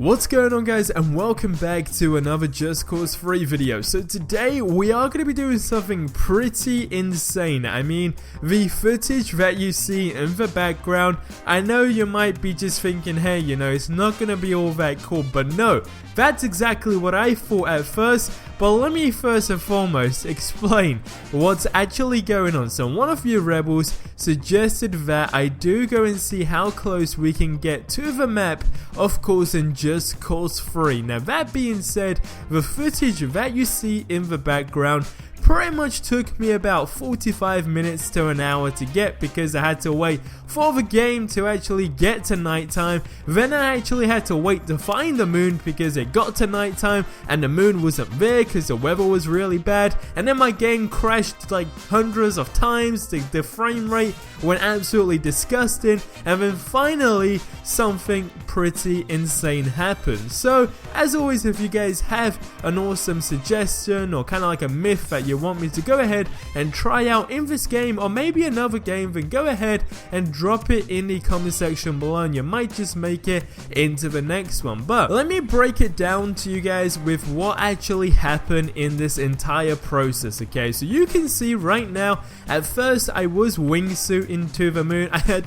What's going on, guys, and welcome back to another Just Cause 3 video. So today we are going to be doing something pretty insane. I mean, the footage that you see in the background, I know you might be just thinking, hey, you know, it's not going to be all that cool, but no, that's exactly what I thought at first. But let me first and foremost explain what's actually going on. So one of you rebels suggested that I do go and see how close we can get to the map, of course, in Just Cause 3. Now that being said, the footage that you see in the background pretty much took me about 45 minutes to an hour to get, because I had to wait for the game to actually get to nighttime. Then I actually had to wait to find the moon because it got to nighttime and the moon wasn't there because the weather was really bad. And then my game crashed like hundreds of times. The frame rate went absolutely disgusting. And then finally something pretty insane happened. So as always, if you guys have an awesome suggestion or kind of like a myth that you want me to go ahead and try out in this game or maybe another game, then go ahead and drop it in the comment section below and you might just make it into the next one. But let me break it down to you guys with what actually happened in this entire process. Okay, so you can see right now, at first I was wingsuiting to the moon. I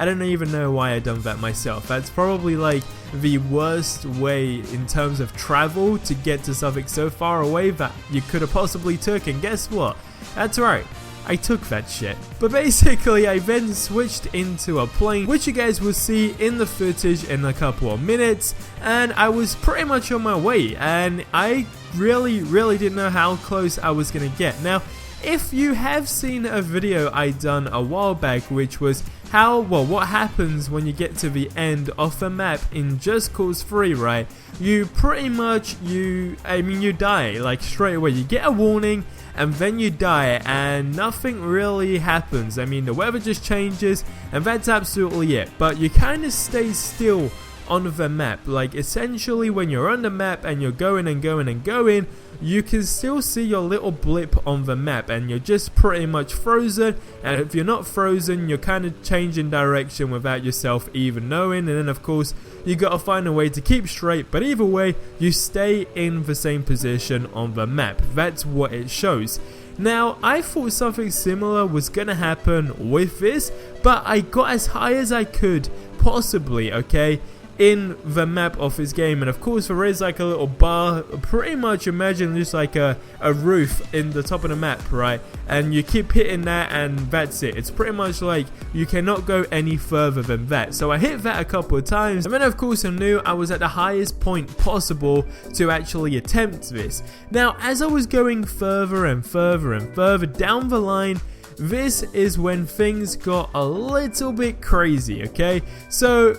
don't even know why I done that myself. That's probably like the worst way in terms of travel to get to something so far away that you could have possibly took, and guess what? That's right, I took that shit. But basically I then switched into a plane, which you guys will see in the footage in a couple of minutes, and I was pretty much on my way, and I really didn't know how close I was gonna get. Now if you have seen a video I done a while back, which was what happens when you get to the end of the map in Just Cause 3, right? You pretty much, you die, like straight away. You get a warning and then you die and nothing really happens. I mean, the weather just changes and that's absolutely it. But you kind of stay still on the map. Like essentially when you're on the map and you're going and going and going, you can still see your little blip on the map and you're just pretty much frozen. And if you're not frozen, you're kind of changing direction without yourself even knowing. And then of course you gotta find a way to keep straight, but either way you stay in the same position on the map. That's what it shows. Now I thought something similar was gonna happen with this, but I got as high as I could possibly, okay, in the map of this game. And of course there is like a little bar, pretty much imagine just like a roof in the top of the map, right? And you keep hitting that and that's it. It's pretty much like you cannot go any further than that. So I hit that a couple of times and then of course I knew I was at the highest point possible to actually attempt this. Now as I was going further and further and further down the line, this is when things got a little bit crazy, okay? So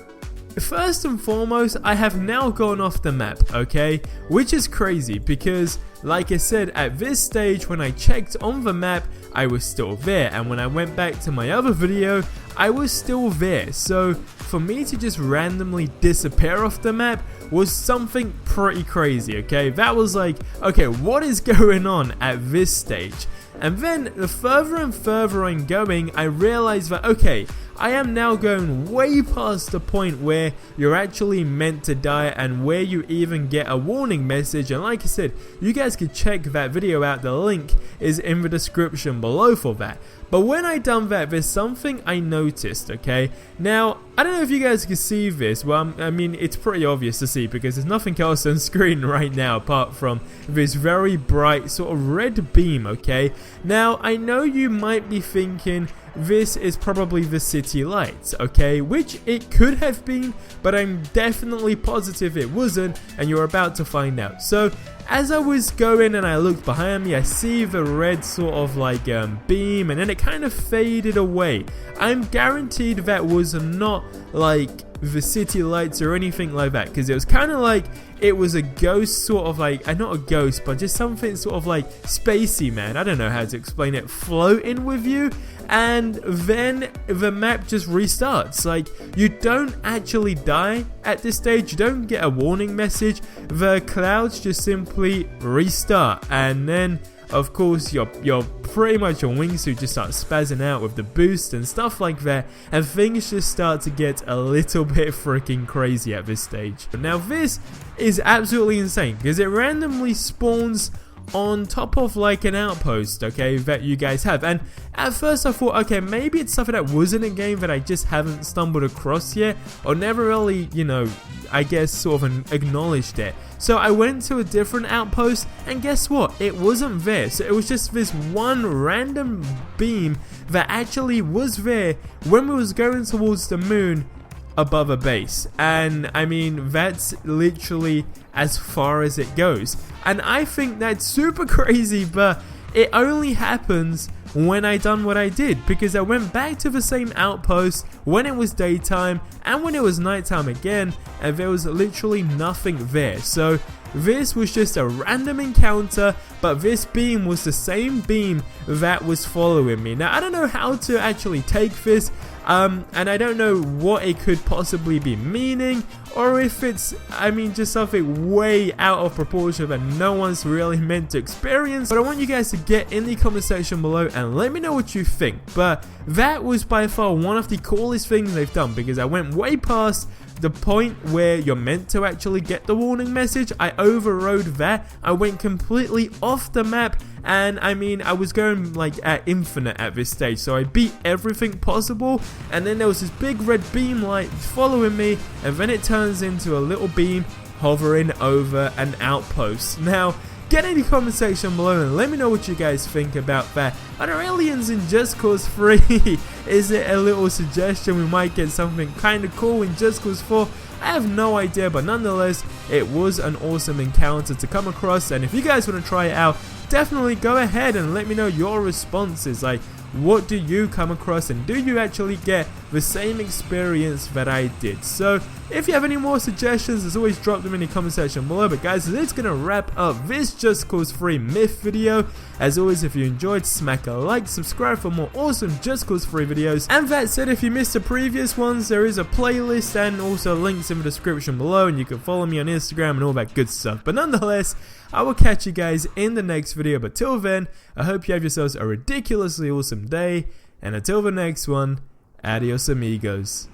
first and foremost, I have now gone off the map, okay? Which is crazy because, like I said, at this stage when I checked on the map, I was still there. And when I went back to my other video, I was still there. So for me to just randomly disappear off the map was something pretty crazy, okay? That was like, okay, what is going on at this stage? And then the further and further I'm going, I realized that, okay, I am now going way past the point where you're actually meant to die and where you even get a warning message. And like I said, you guys could check that video out. The link is in the description below for that. But when I done that, there's something I noticed, okay? Now, I don't know if you guys can see this. Well, I mean, it's pretty obvious to see because there's nothing else on screen right now apart from this very bright sort of red beam, okay? Now, I know you might be thinking this is probably the city lights, okay? Which it could have been, but I'm definitely positive it wasn't, and you're about to find out. So as I was going and I looked behind me, I see the red sort of like beam, and then it kind of faded away. I'm guaranteed that was not like the city lights or anything like that, because it was kind of like it was a ghost, sort of like, not a ghost, but just something sort of like spacey, man. I don't know how to explain it, floating with you. And then the map just restarts. Like, you don't actually die at this stage. You don't get a warning message. The clouds just simply restart, and then of course you're pretty much your wingsuit just starts spazzing out with the boost and stuff like that, and things just start to get a little bit freaking crazy at this stage. Now this is absolutely insane because it randomly spawns on top of like an outpost, okay, that you guys have. And at first I thought, okay, maybe it's something that was in a game that I just haven't stumbled across yet, or never really, you know, I guess sort of acknowledged it. So I went to a different outpost, and guess what? It wasn't there. So it was just this one random beam that actually was there when we was going towards the moon above a base. And I mean, that's literally as far as it goes. And I think that's super crazy, but it only happens when I done what I did, because I went back to the same outpost when it was daytime and when it was nighttime again, and there was literally nothing there. So this was just a random encounter, but this beam was the same beam that was following me. Now I don't know how to actually take this, and I don't know what it could possibly be meaning, or if it's, I mean, just something way out of proportion that no one's really meant to experience. But I want you guys to get in the comment section below and let me know what you think. But that was by far one of the coolest things they've done, because I went way past the point where you're meant to actually get the warning message. I overrode that. I went completely off the map, and I mean, I was going like at infinite at this stage, so I beat everything possible. And then there was this big red beam light following me, and then it turns into a little beam hovering over an outpost. Now get in the comment section below and let me know what you guys think about that. Are there aliens in Just Cause 3? Is it a little suggestion we might get something kind of cool in Just Cause 4? I have no idea, but nonetheless, it was an awesome encounter to come across. And if you guys want to try it out, definitely go ahead and let me know your responses. Like, what do you come across, and do you actually get the same experience that I did? So if you have any more suggestions, as always, drop them in the comment section below. But guys, it's gonna wrap up this Just Cause 3 myth video. As always, if you enjoyed, smack a like, subscribe for more awesome Just Cause 3 videos. And that said, if you missed the previous ones, there is a playlist and also links in the description below, and you can follow me on Instagram and all that good stuff. But nonetheless, I will catch you guys in the next video. But till then, I hope you have yourselves a ridiculously awesome day, and until the next one, adios amigos.